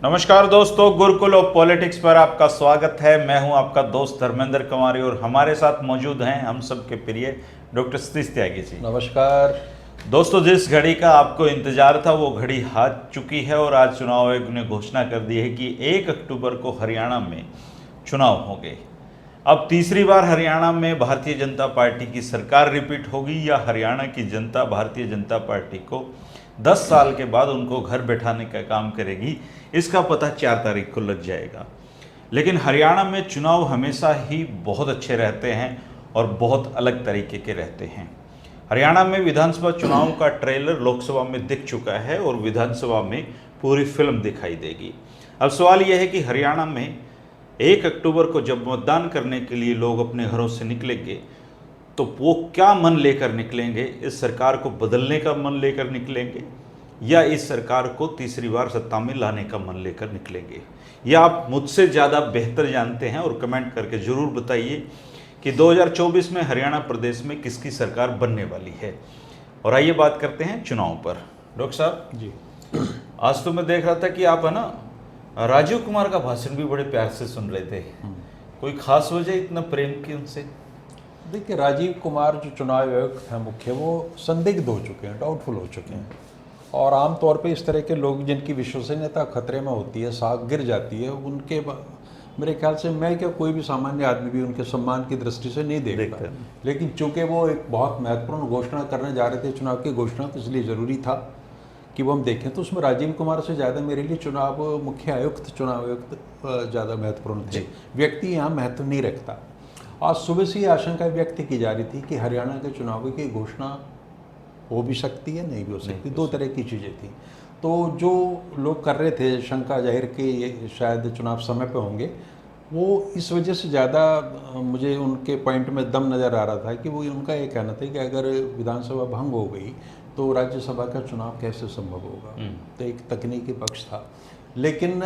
नमस्कार दोस्तों, Gurukul of politics पर आपका स्वागत है। मैं हूं आपका दोस्त धर्मेंद्र कुमारी और हमारे साथ मौजूद हैं हम सबके प्रिय डॉक्टर सतीश त्यागी जी। नमस्कार दोस्तों, जिस घड़ी का आपको इंतजार था वो घड़ी आ चुकी है और आज चुनाव आयोग ने घोषणा कर दी है कि 1 अक्टूबर को हरियाणा में चुनाव होंगे। अब तीसरी बार हरियाणा में भारतीय जनता पार्टी की सरकार रिपीट होगी या हरियाणा की जनता भारतीय जनता पार्टी को 10 साल के बाद उनको घर बैठाने का काम करेगी, इसका पता 4 तारीख को लग जाएगा। लेकिन हरियाणा में चुनाव हमेशा ही बहुत अच्छे रहते हैं और बहुत अलग तरीके के रहते हैं। हरियाणा में विधानसभा चुनाव का ट्रेलर लोकसभा में दिख चुका है और विधानसभा में पूरी फिल्म दिखाई देगी। अब सवाल यह है कि हरियाणा में 1 अक्टूबर को जब मतदान करने के लिए लोग अपने घरों से निकलेंगे तो वो क्या मन लेकर निकलेंगे? इस सरकार को बदलने का मन लेकर निकलेंगे या इस सरकार को तीसरी बार सत्ता में लाने का मन लेकर निकलेंगे? या आप मुझसे ज़्यादा बेहतर जानते हैं और कमेंट करके ज़रूर बताइए कि 2024 में हरियाणा प्रदेश में किसकी सरकार बनने वाली है। और आइए बात करते हैं चुनाव पर। डॉक्टर साहब जी, आज तो मैं देख रहा था कि आप है ना राजीव कुमार का भाषण भी बड़े प्यार से सुन रहे थे। कोई खास वजह इतना प्रेम की उनसे? देखिए, राजीव कुमार जो चुनाव आयुक्त हैं मुख्य, वो संदिग्ध हो चुके हैं, डाउटफुल हो चुके हैं। और आमतौर पे इस तरह के लोग जिनकी विश्वसनीयता खतरे में होती है, साख गिर जाती है, मेरे ख्याल से मैं क्या कोई भी सामान्य आदमी भी उनके सम्मान की दृष्टि से नहीं देखता। लेकिन चूंकि वो एक बहुत महत्वपूर्ण घोषणा करने जा रहे थे, चुनाव की घोषणा, तो इसलिए ज़रूरी था कि वो हम देखें। तो उसमें राजीव कुमार से ज़्यादा मेरे लिए मुख्य आयुक्त, चुनाव आयुक्त ज़्यादा महत्वपूर्ण थे। व्यक्ति यहाँ महत्व नहीं रखता। आज सुबह से ही आशंका व्यक्त की जा रही थी कि हरियाणा के चुनाव की घोषणा हो भी सकती है, नहीं भी हो सकती। दो तरह की चीज़ें थी। तो जो लोग कर रहे थे शंका जाहिर कि ये शायद चुनाव समय पे होंगे, वो इस वजह से ज़्यादा मुझे उनके पॉइंट में दम नज़र आ रहा था कि वो उनका ये कहना था कि अगर विधानसभा भंग हो गई तो राज्यसभा का चुनाव कैसे संभव होगा। तो एक तकनीकी पक्ष था। लेकिन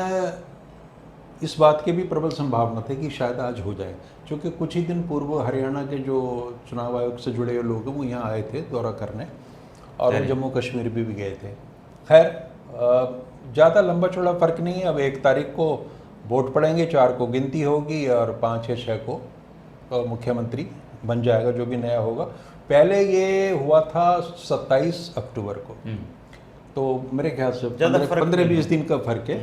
इस बात की भी प्रबल संभावना थी कि शायद आज हो जाए, क्योंकि कुछ ही दिन पूर्व हरियाणा के जो चुनाव आयोग से जुड़े हुए लोग हैं वो यहाँ आए थे दौरा करने, और वो जम्मू कश्मीर भी गए थे। खैर, ज़्यादा लंबा चौड़ा फर्क नहीं है। अब 1 तारीख को वोट पड़ेंगे, 4 को गिनती होगी और 5 या 6 को मुख्यमंत्री बन जाएगा जो भी नया होगा। पहले ये हुआ था 27 अक्टूबर को, तो मेरे ख्याल से 15-20 दिन का फर्क है।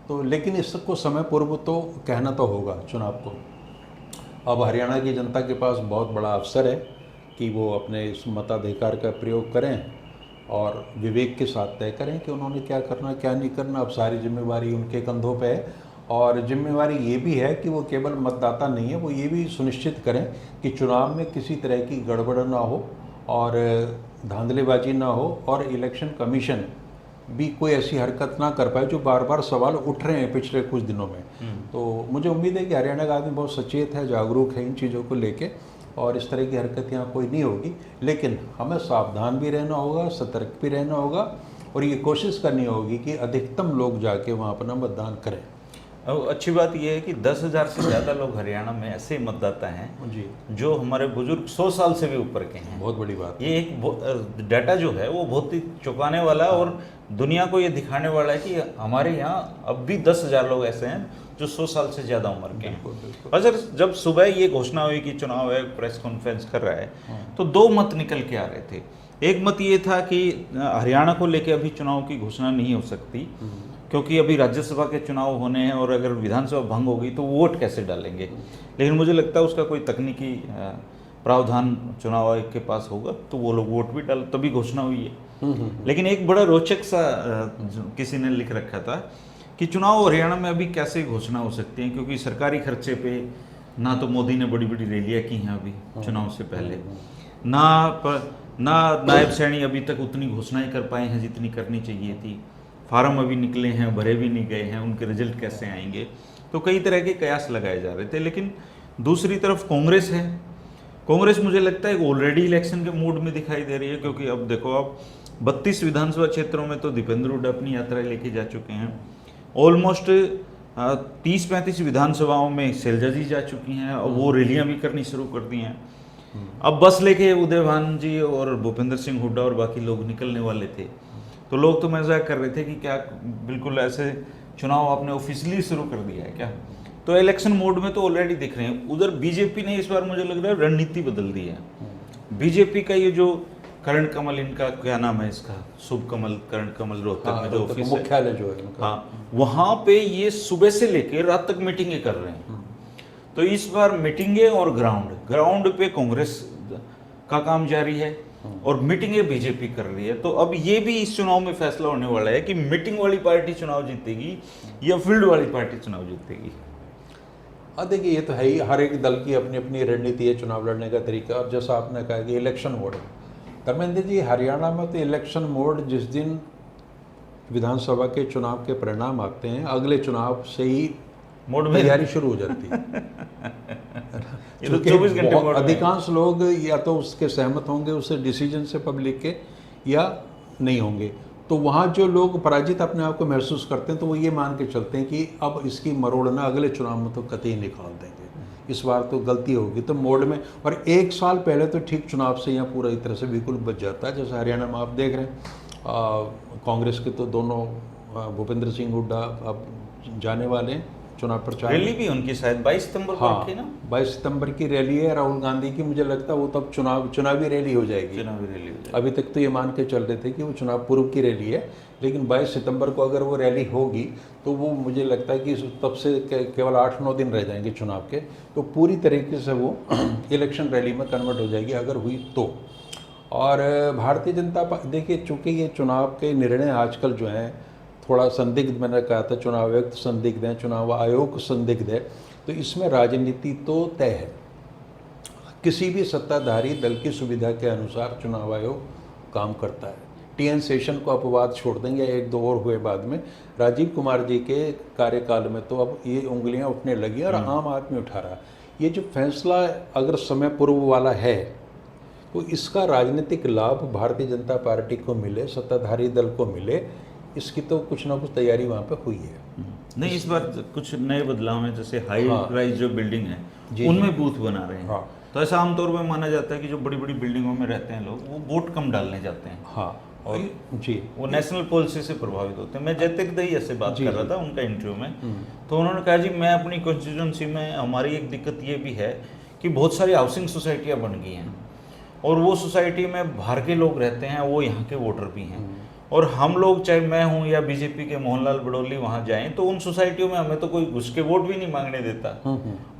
तो लेकिन इसको समय पूर्व तो कहना तो होगा चुनाव को। अब हरियाणा की जनता के पास बहुत बड़ा अवसर है कि वो अपने इस मताधिकार का प्रयोग करें और विवेक के साथ तय करें कि उन्होंने क्या करना क्या नहीं करना। अब सारी जिम्मेवारी उनके कंधों पे है, और जिम्मेवारी ये भी है कि वो केवल मतदाता नहीं है, वो ये भी सुनिश्चित करें कि चुनाव में किसी तरह की गड़बड़ ना हो और धांधलीबाजी ना हो, और इलेक्शन कमीशन भी कोई ऐसी हरकत ना कर पाए जो बार बार सवाल उठ रहे हैं पिछले कुछ दिनों में। तो मुझे उम्मीद है कि हरियाणा का आदमी बहुत सचेत है, जागरूक है इन चीज़ों को लेके, और इस तरह की हरकत यहाँ कोई नहीं होगी। लेकिन हमें सावधान भी रहना होगा, सतर्क भी रहना होगा, और ये कोशिश करनी होगी कि अधिकतम लोग जाके वहाँ अपना मतदान करें। अब अच्छी बात यह है कि 10,000 से ज़्यादा लोग हरियाणा में ऐसे मतदाता हैं जी, जो हमारे बुजुर्ग 100 साल से भी ऊपर के हैं। बहुत बड़ी बात। ये एक डाटा जो है वो बहुत ही चौंकाने वाला है और दुनिया को ये दिखाने वाला है कि हमारे यहाँ अब भी 10,000 लोग ऐसे हैं जो 100 साल से ज़्यादा उम्र के हैं। और जब सुबह ये घोषणा हुई कि चुनाव आयोग प्रेस कॉन्फ्रेंस कर रहा है, तो 2 मत निकल के आ रहे थे। एक मत ये था कि हरियाणा को लेकर अभी चुनाव की घोषणा नहीं हो सकती क्योंकि अभी राज्यसभा के चुनाव होने हैं और अगर विधानसभा भंग होगी तो वोट कैसे डालेंगे। लेकिन मुझे लगता है उसका कोई तकनीकी प्रावधान चुनाव आयोग के पास होगा तो वो लोग वोट भी डाल, तभी घोषणा हुई है। लेकिन एक बड़ा रोचक सा किसी ने लिख रखा था कि चुनाव हरियाणा में अभी कैसे घोषणा हो सकती है, क्योंकि सरकारी खर्चे पे ना तो मोदी ने बड़ी बड़ी रैलियाँ की हैं अभी चुनाव से पहले, ना नायब सैनी अभी तक उतनी घोषणाएं कर पाए हैं जितनी करनी चाहिए थी। फार्म अभी निकले हैं, भरे भी नहीं गए हैं, उनके रिजल्ट कैसे आएंगे। तो कई तरह के कयास लगाए जा रहे थे। लेकिन दूसरी तरफ कांग्रेस है। कांग्रेस मुझे लगता है ऑलरेडी इलेक्शन के मूड में दिखाई दे रही है, क्योंकि अब देखो, अब 32 विधानसभा क्षेत्रों में तो दीपेंद्र हुड्डा अपनी यात्रा लेके जा चुके हैं। ऑलमोस्ट 30-35 विधानसभाओं में शैलजा जी जा चुकी हैं और वो रैलियाँ भी करनी शुरू कर दी हैं। अब बस लेके उदयभान जी और भूपेंद्र सिंह हुड्डा और बाकी लोग निकलने वाले थे। तो लोग तो मजाक कर रहे थे कि क्या बिल्कुल ऐसे चुनाव आपने ऑफिशियली शुरू कर दिया है क्या? तो इलेक्शन मोड में तो ऑलरेडी दिख रहे हैं। उधर बीजेपी ने इस बार मुझे लग रहा है रणनीति बदल दी है। बीजेपी का ये जो करण कमल, इनका क्या नाम है इसका, शुभ कमल, करण कमल रोहतक में जो ऑफिस है, मुख्यालय जो है उनका, हाँ, वहाँ पे ये सुबह से लेके रात तक मीटिंगें कर रहे हैं। तो इस बार मीटिंगें और ग्राउंड पे कांग्रेस का काम जारी है और मीटिंगें बीजेपी कर रही है। तो अब ये भी इस चुनाव में फैसला होने वाला है कि मीटिंग वाली पार्टी चुनाव जीतेगी या फील्ड वाली पार्टी चुनाव जीतेगी। देखिए ये तो है ही, हर एक दल की अपनी अपनी रणनीति है चुनाव लड़ने का तरीका। और जैसा आपने कहा कि इलेक्शन मोड है, धर्मेंद्र जी, हरियाणा में तो इलेक्शन मोड जिस दिन विधानसभा के चुनाव के परिणाम आते हैं, अगले चुनाव से ही मोड में तैयारी शुरू हो जाती है। ये तो 24 घंटे मोड में है। अधिकांश लोग या तो उसके सहमत होंगे उससे डिसीजन से पब्लिक के, या नहीं होंगे। तो वहाँ जो लोग पराजित अपने आप को महसूस करते हैं तो वो ये मान के चलते हैं कि अब इसकी मरोड़ना अगले चुनाव में तो कतई निकाल देंगे, इस बार तो गलती होगी, तो मोड में। और एक साल पहले तो ठीक चुनाव से यहाँ पूरा तरह से बिल्कुल बच जाता है। जैसे हरियाणा में आप देख रहे हैं, कांग्रेस के तो दोनों भूपेंद्र सिंह हुड्डा अब जाने वाले हैं चुनाव प्रचार। रैली भी उनकी शायद 22 सितंबर को रखी ना। 22 सितंबर की रैली है राहुल गांधी की। मुझे लगता है वो तब चुनावी रैली हो जाएगी। चुनावी रैली हो जाएगी। अभी तक तो ये मान के चल रहे थे कि वो चुनाव पूर्व की रैली है, लेकिन 22 सितंबर को अगर वो रैली होगी तो वो मुझे लगता है कि तब से केवल 8-9 दिन रह जाएंगे चुनाव के, तो पूरी तरीके से वो इलेक्शन रैली में कन्वर्ट हो जाएगी अगर हुई तो। और भारतीय जनता पार्टी, देखिए चूँकि ये चुनाव के निर्णय आजकल जो हैं थोड़ा संदिग्ध, मैंने कहा था चुनाव आयुक्त संदिग्ध हैं, चुनाव आयोग संदिग्ध है, तो इसमें राजनीति तो तय है। किसी भी सत्ताधारी दल की सुविधा के अनुसार चुनाव आयोग काम करता है। टीएन शेषन को अपवाद छोड़ देंगे, 1-2 और हुए बाद में। राजीव कुमार जी के कार्यकाल में तो अब ये उंगलियां उठने लगी और आम आदमी उठा रहा। ये जो फैसला अगर समय पूर्व वाला है तो इसका राजनीतिक लाभ भारतीय जनता पार्टी को मिले, सत्ताधारी दल को मिले, इसकी तो कुछ ना कुछ तैयारी वहाँ पे हुई है। नहीं, इस बार कुछ नए बदलाव हैं, जैसे हाई राइज जो बिल्डिंग है उनमें बूथ बना रहे हैं। तो ऐसा आमतौर पर माना जाता है कि जो बड़ी बड़ी बिल्डिंगों में रहते हैं लोग, वो वोट कम डालने जाते हैं। और जी, वो नेशनल पॉलिसी से प्रभावित होते हैं। मैं जयतिक दहिया से बात कर रहा था उनका इंटरव्यू में, तो उन्होंने कहा जी मैं अपनी कॉन्स्टिट्यूंसी में, हमारी एक दिक्कत ये भी है कि बहुत सारी हाउसिंग सोसाइटियाँ बन गई हैं और वो सोसाइटी में बाहर के लोग रहते हैं, वो यहाँ के वोटर भी हैं। और हम लोग, चाहे मैं हूँ या बीजेपी के मोहनलाल बड़ौली, वहाँ जाएं तो उन सोसाइटियों में हमें तो कोई घुस के वोट भी नहीं मांगने देता।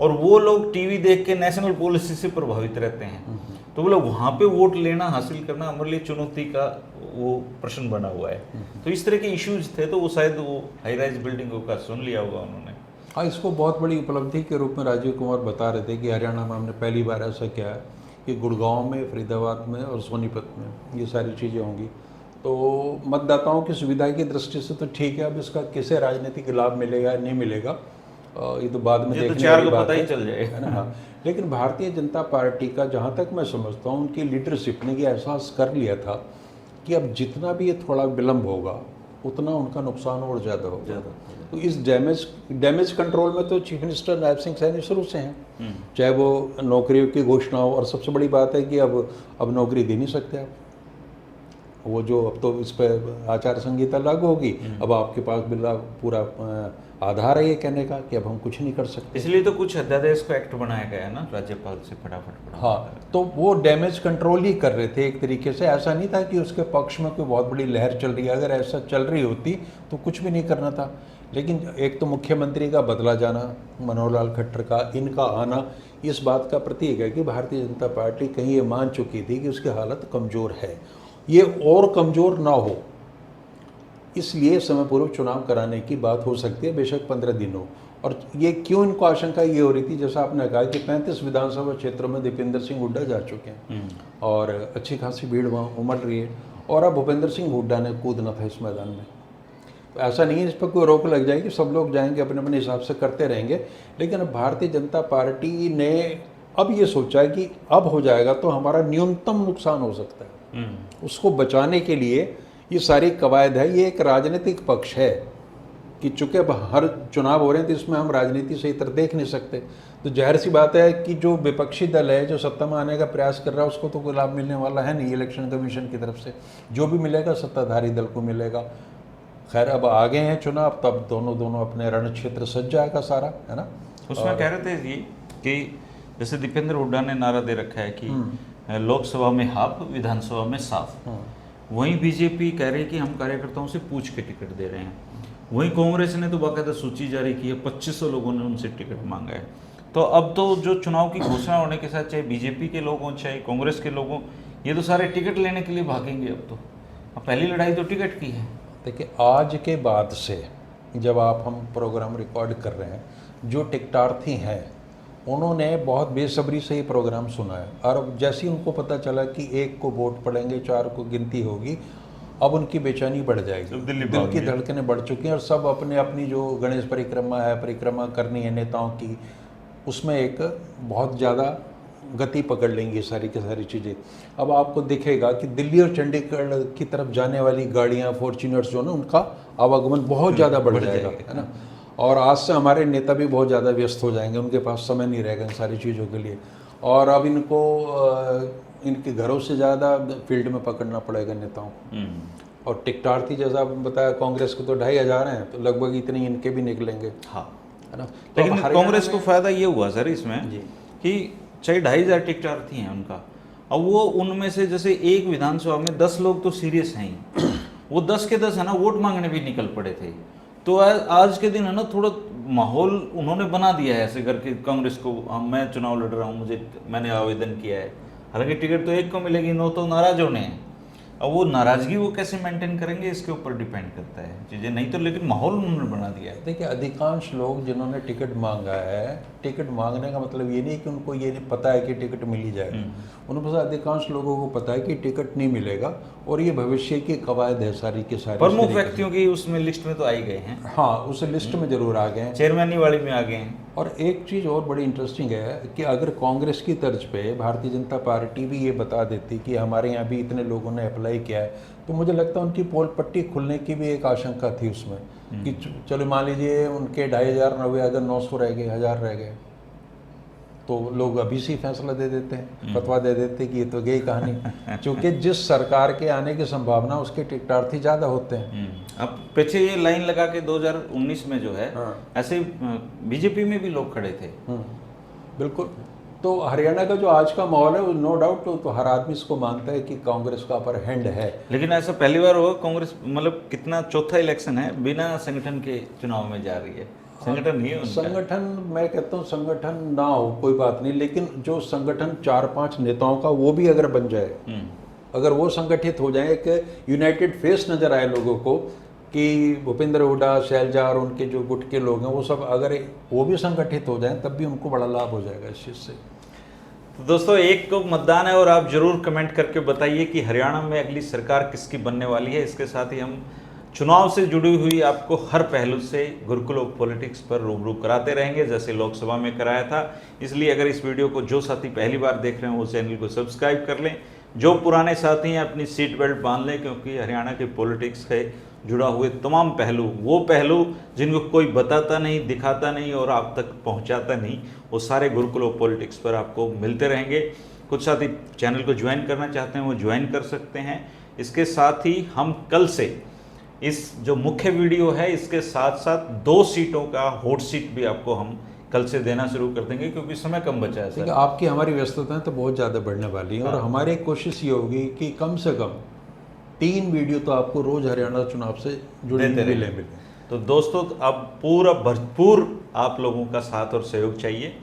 और वो लोग टीवी देख के नेशनल पॉलिसी से प्रभावित रहते हैं। तो बोले वहाँ पे वोट लेना, हासिल करना हमारे लिए चुनौती का वो प्रश्न बना हुआ है। तो इस तरह के इश्यूज थे, तो वो शायद वो हाई राइज बिल्डिंगों का सुन लिया होगा उन्होंने। हाँ, इसको बहुत बड़ी उपलब्धि के रूप में राजीव कुमार बता रहे थे कि हरियाणा में हमने पहली बार ऐसा किया है कि गुड़गांव में, फरीदाबाद में और सोनीपत में ये सारी चीज़ें होंगी। तो मतदाताओं की सुविधा की दृष्टि से तो ठीक है। अब इसका किसे राजनीतिक लाभ मिलेगा नहीं मिलेगा ये तो बाद में देखने वाली बात है, चल जाएगा, है ना। हाँ, लेकिन भारतीय जनता पार्टी का जहाँ तक मैं समझता हूँ, उनकी लीडरशिप ने ये एहसास कर लिया था कि अब जितना भी ये थोड़ा विलम्ब होगा उतना उनका नुकसान और ज़्यादा होगा। तो इस डैमेज कंट्रोल में तो चीफ मिनिस्टर नायब सिंह सैनी शुरू से हैं, चाहे वो नौकरियों की घोषणा हो। और सबसे बड़ी बात है कि अब नौकरी दे नहीं सकते आप, वो जो अब तो इस पर आचार संहिता लागू होगी, अब आपके पास बिल्ला पूरा आधार है ये कहने का कि अब हम कुछ नहीं कर सकते। इसलिए तो कुछ अध्यादेश को एक्ट बनाया गया है ना, राज्यपाल से फटाफट। हाँ, तो वो डैमेज कंट्रोल ही कर रहे थे एक तरीके से। ऐसा नहीं था कि उसके पक्ष में कोई बहुत बड़ी लहर चल रही है। अगर ऐसा चल रही होती तो कुछ भी नहीं करना था। लेकिन एक तो मुख्यमंत्री का बदला जाना, मनोहर लाल खट्टर का, इनका आना, इस बात का प्रतीक है कि भारतीय जनता पार्टी कहीं ये मान चुकी थी कि उसकी हालत कमज़ोर है, ये और कमज़ोर ना हो, इसलिए समय पूर्व चुनाव कराने की बात हो सकती है, बेशक 15 दिन हो। और ये क्यों इनको आशंका ये हो रही थी, जैसा आपने कहा कि 35 विधानसभा क्षेत्रों में दीपेंद्र सिंह हुड्डा जा चुके हैं और अच्छी खासी भीड़ वहाँ उमड़ रही है, और अब भूपेंद्र सिंह हुड्डा ने कूदना था इस मैदान में। तो ऐसा नहीं है इस पर कोई रोक लग जाएगी, सब लोग जाएंगे अपने अपने हिसाब से करते रहेंगे। लेकिन अब भारतीय जनता पार्टी ने अब ये सोचा है कि अब हो जाएगा तो हमारा न्यूनतम नुकसान हो सकता है, उसको बचाने के लिए ये सारी कवायद है। ये एक राजनीतिक पक्ष है कि चूँकि अब हर चुनाव हो रहे हैं तो इसमें हम राजनीति से इतर देख नहीं सकते। तो जाहिर सी बात है कि जो विपक्षी दल है, जो सत्ता में आने का प्रयास कर रहा है, उसको तो कोई लाभ मिलने वाला है नहीं इलेक्शन कमीशन की तरफ से। जो भी मिलेगा सत्ताधारी दल को मिलेगा। खैर अब आ गए हैं चुनाव, तब दोनों अपने रण क्षेत्र सज जाएगा सारा, है ना। उसमें कह रहे थे ये कि जैसे दीपेंद्र हुड्डा ने नारा दे रखा है कि लोकसभा में हाफ, विधानसभा में साफ। वहीं बीजेपी कह रही है कि हम कार्यकर्ताओं से पूछ के टिकट दे रहे हैं। वहीं कांग्रेस ने तो बाकायदा सूची जारी की है, 2500 लोगों ने उनसे टिकट मांगा है। तो अब तो जो चुनाव की घोषणा होने के साथ चाहे बीजेपी के लोग हों चाहे कांग्रेस के लोग हों, ये तो सारे टिकट लेने के लिए भागेंगे। अब पहली लड़ाई तो टिकट की है। देखिए आज के बाद से जब हम प्रोग्राम रिकॉर्ड कर रहे हैं, जो टिकटार्थी हैं उन्होंने बहुत बेसब्री से ये प्रोग्राम सुना है, और जैसे ही उनको पता चला कि 1 को वोट पड़ेंगे, 4 को गिनती होगी, अब उनकी बेचैनी बढ़ जाएगी, दिल की धड़कनें बढ़ चुकी हैं, और सब अपने अपनी जो गणेश परिक्रमा करनी है नेताओं की, उसमें एक बहुत ज़्यादा गति पकड़ लेंगी सारी की सारी चीज़ें। अब आपको दिखेगा कि दिल्ली और चंडीगढ़ की तरफ जाने वाली गाड़ियाँ, फॉर्च्यूनर्स जो है ना, उनका आवागमन बहुत ज़्यादा बढ़ जाएगा, है ना। और आज से हमारे नेता भी बहुत ज़्यादा व्यस्त हो जाएंगे, उनके पास समय नहीं रहेगा इन सारी चीज़ों के लिए। और अब इनको इनके घरों से ज़्यादा फील्ड में पकड़ना पड़ेगा नेताओं को। और टिकटार्थी जैसा आपने बताया, कांग्रेस को तो 2500 हैं, तो लगभग इतने इनके भी निकलेंगे, हाँ, है ना। लेकिन कांग्रेस को फायदा ये हुआ सर इसमें कि चाहे 2500 टिकटार्थी हैं उनका, अब वो उनमें से जैसे एक विधानसभा में 10 लोग तो सीरियस हैं ही, वो 10 के 10 है ना वोट मांगने भी निकल पड़े थे। तो आज के दिन है ना थोड़ा माहौल उन्होंने बना दिया है ऐसे करके कांग्रेस को, मैं चुनाव लड़ रहा हूँ, मैंने आवेदन किया है, हालांकि टिकट तो एक को मिलेगी, 9 तो नाराज होने हैं। अब वो नाराजगी वो कैसे मेंटेन करेंगे इसके ऊपर डिपेंड करता है चीज़ें, नहीं तो लेकिन माहौल उन्होंने बना दिया है। देखिए अधिकांश लोग जिन्होंने टिकट मांगा है, टिकट मांगने का मतलब ये नहीं कि उनको ये नहीं पता है कि टिकट मिल ही जाएगा, उन्हें पता, अधिकांश लोगों को पता है कि टिकट नहीं मिलेगा, और ये भविष्य की कवायद है सारी की सारी। प्रमुख व्यक्तियों की उसमें लिस्ट में तो आ ही गए हैं, हाँ उस लिस्ट में जरूर आ गए हैं, चेयरमैन वाली में आ गए हैं। और एक चीज़ और बड़ी इंटरेस्टिंग है कि अगर कांग्रेस की तर्ज पे भारतीय जनता पार्टी भी ये बता देती कि हमारे यहाँ भी इतने लोगों ने अप्लाई किया है, तो मुझे लगता है उनकी पोल पट्टी खुलने की भी एक आशंका थी उसमें, कि चलो मान लीजिए उनके 2500 अगर 900 रह गए, 1000 रह गए, तो लोग अभी से फैसला दे देते हैं, फतवा दे देते कि ये तो गई कहानी। क्योंकि जिस सरकार के आने की संभावना उसके टिकटार्थी ज़्यादा होते हैं। अब पीछे ये लाइन लगा के 2019 में जो है, ऐसे बीजेपी में भी लोग खड़े थे। बिल्कुल। तो हरियाणा का जो आज का माहौल है, नो डाउट तो हर आदमी इसको मानता है कि कांग्रेस का अपर हैंड है। लेकिन ऐसा पहली बार हुआ कांग्रेस, मतलब कितना चौथा इलेक्शन है बिना संगठन के चुनाव में जा रही है। संगठन नहीं है उनका। संगठन, मैं कहता हूँ संगठन ना हो कोई बात नहीं, लेकिन जो संगठन 4-5 नेताओं का वो भी अगर बन जाए, अगर वो संगठित हो जाए, एक यूनाइटेड फेस नजर आए लोगों को कि भूपेंद्र हुड्डा, शैलजा और उनके जो गुट के लोग हैं वो सब अगर वो भी संगठित हो जाएं, तब भी उनको बड़ा लाभ हो जाएगा इस चीज़ से। तो दोस्तों 1 को मतदान है और आप जरूर कमेंट करके बताइए कि हरियाणा में अगली सरकार किसकी बनने वाली है। इसके साथ ही हम चुनाव से जुड़ी हुई आपको हर पहलू से गुरुकुल ऑफ पॉलिटिक्स पर रूबरू कराते रहेंगे, जैसे लोकसभा में कराया था। इसलिए अगर इस वीडियो को जो साथी पहली बार देख रहे हैं वो चैनल को सब्सक्राइब कर लें, जो पुराने साथी हैं अपनी सीट बेल्ट बांध लें, क्योंकि हरियाणा के पॉलिटिक्स से जुड़ा हुए तमाम पहलू, वो पहलू जिनको कोई बताता नहीं, दिखाता नहीं और आप तक पहुंचाता नहीं, वो सारे गुरुकुल ऑफ पॉलिटिक्स पर आपको मिलते रहेंगे। कुछ साथी चैनल को ज्वाइन करना चाहते हैं वो ज्वाइन कर सकते हैं। इसके साथ ही हम कल से इस जो मुख्य वीडियो है इसके साथ साथ 2 सीटों का हॉट सीट भी आपको हम कल से देना शुरू कर देंगे, क्योंकि समय कम बचा है सर। आपकी हमारी व्यस्तताएं तो बहुत ज़्यादा बढ़ने वाली हैं, और हमारी कोशिश ये होगी कि कम से कम 3 वीडियो तो आपको रोज हरियाणा चुनाव से जुड़े मिले। तो दोस्तों अब पूरा भरपूर आप लोगों का साथ और सहयोग चाहिए,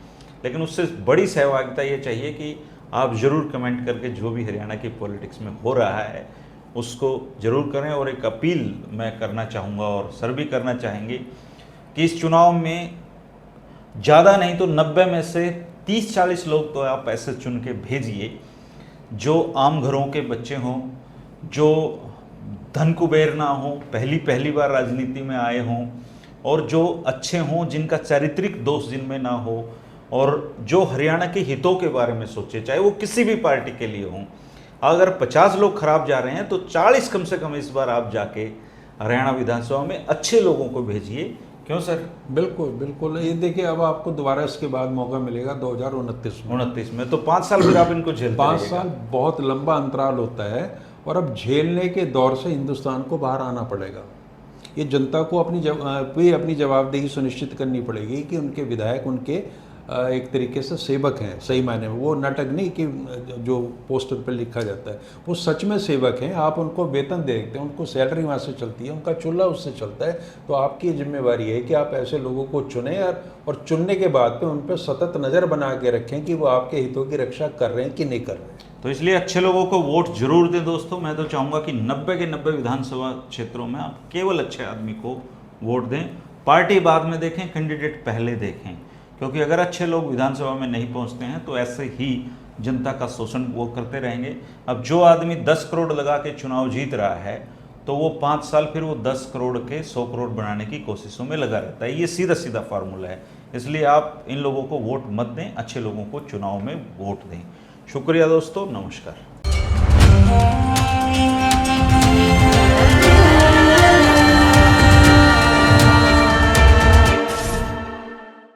लेकिन उससे बड़ी सहभागिता ये चाहिए कि आप जरूर कमेंट करके जो भी हरियाणा की पॉलिटिक्स में हो रहा है उसको जरूर करें। और एक अपील मैं करना चाहूँगा और सर भी करना चाहेंगे कि इस चुनाव में ज़्यादा नहीं तो 90 में से 30-40 लोग तो आप ऐसे चुन के भेजिए जो आम घरों के बच्चे हों, जो धन कुबेर ना हो, पहली बार राजनीति में आए हों, और जो अच्छे हों, जिनका चारित्रिक दोष जिनमें ना हो, और जो हरियाणा के हितों के बारे में सोचे, चाहे वो किसी भी पार्टी के लिए हों। अगर 50 लोग खराब जा रहे हैं तो 40 कम से कम इस बार आप जाके हरियाणा विधानसभा में अच्छे लोगों को भेजिए। क्यों सर? बिल्कुल बिल्कुल। ये देखिए अब आपको दोबारा इसके बाद मौका मिलेगा 2029 में, तो 5 साल फिर आप इनको झेलते 5 साल बहुत लंबा अंतराल होता है, और अब झेलने के दौर से हिंदुस्तान को बाहर आना पड़ेगा। ये जनता को अपनी जवाबदेही सुनिश्चित करनी पड़ेगी कि उनके विधायक उनके एक तरीके से सेवक हैं, सही मायने में। वो नाटक नहीं कि जो पोस्टर पर लिखा जाता है, वो सच में सेवक हैं। आप उनको वेतन देखते हैं, उनको सैलरी वहाँ से चलती है, उनका चूल्हा उससे चलता है। तो आपकी जिम्मेवारी है कि आप ऐसे लोगों को चुनें और चुनने के बाद में उन पर सतत नज़र बना के रखें कि वो आपके हितों की रक्षा कर रहे हैं कि नहीं कर रहे हैं। तो इसलिए अच्छे लोगों को वोट जरूर दें दोस्तों। मैं तो चाहूँगा कि 90 के 90 विधानसभा क्षेत्रों में आप केवल अच्छे आदमी को वोट दें। पार्टी बाद में देखें, कैंडिडेट पहले देखें, क्योंकि अगर अच्छे लोग विधानसभा में नहीं पहुंचते हैं तो ऐसे ही जनता का शोषण वो करते रहेंगे। अब जो आदमी 10 करोड़ लगा के चुनाव जीत रहा है तो वो 5 साल फिर वो 10 करोड़ के 100 करोड़ बनाने की कोशिशों में लगा रहता है। ये सीधा सीधा फार्मूला है। इसलिए आप इन लोगों को वोट मत दें, अच्छे लोगों को चुनाव में वोट दें। शुक्रिया दोस्तों, नमस्कार।